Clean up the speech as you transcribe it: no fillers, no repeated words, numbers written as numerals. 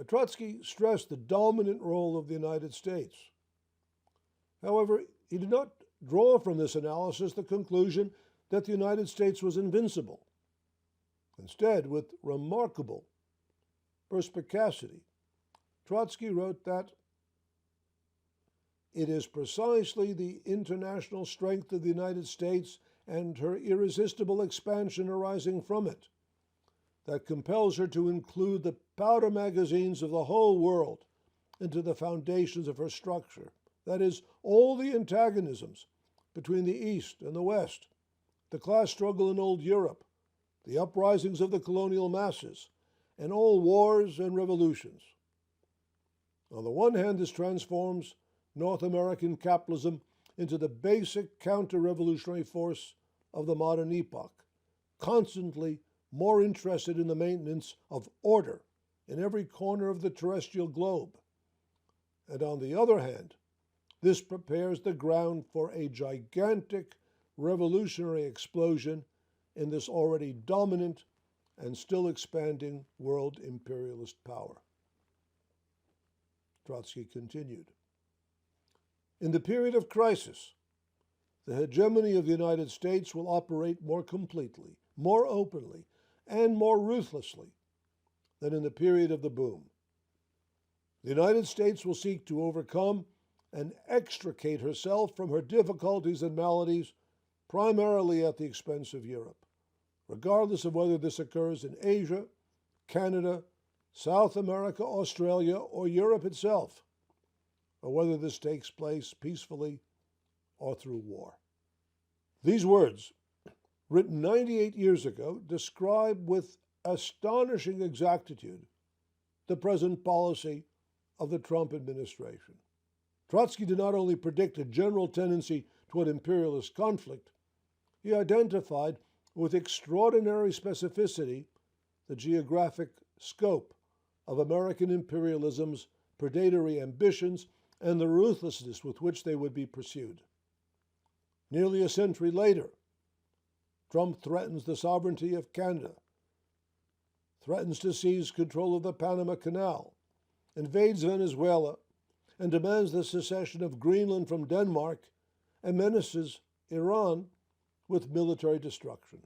Trotsky stressed the dominant role of the United States. However, he did not draw from this analysis the conclusion that the United States was invincible. Instead, with remarkable perspicacity, Trotsky wrote that it is precisely the international strength of the United States and her irresistible expansion arising from it that compels her to include the powder magazines of the whole world into the foundations of her structure. That is, all the antagonisms between the East and the West, the class struggle in old Europe, the uprisings of the colonial masses, and all wars and revolutions. On the one hand, this transforms North American capitalism into the basic counter-revolutionary force of the modern epoch, constantly more interested in the maintenance of order in every corner of the terrestrial globe. And on the other hand, this prepares the ground for a gigantic revolutionary explosion in this already dominant and still expanding world imperialist power. Trotsky continued. In the period of crisis, the hegemony of the United States will operate more completely, more openly, and more ruthlessly than in the period of the boom. The United States will seek to overcome and extricate herself from her difficulties and maladies, primarily at the expense of Europe, regardless of whether this occurs in Asia, Canada, South America, Australia, or Europe itself, or whether this takes place peacefully or through war. These words, written 98 years ago, describe with astonishing exactitude the present policy of the Trump administration. Trotsky did not only predict a general tendency toward imperialist conflict, he identified with extraordinary specificity the geographic scope of American imperialism's predatory ambitions and the ruthlessness with which they would be pursued. Nearly a century later, Trump threatens the sovereignty of Canada, threatens to seize control of the Panama Canal, invades Venezuela, and demands the secession of Greenland from Denmark, and menaces Iran with military destruction.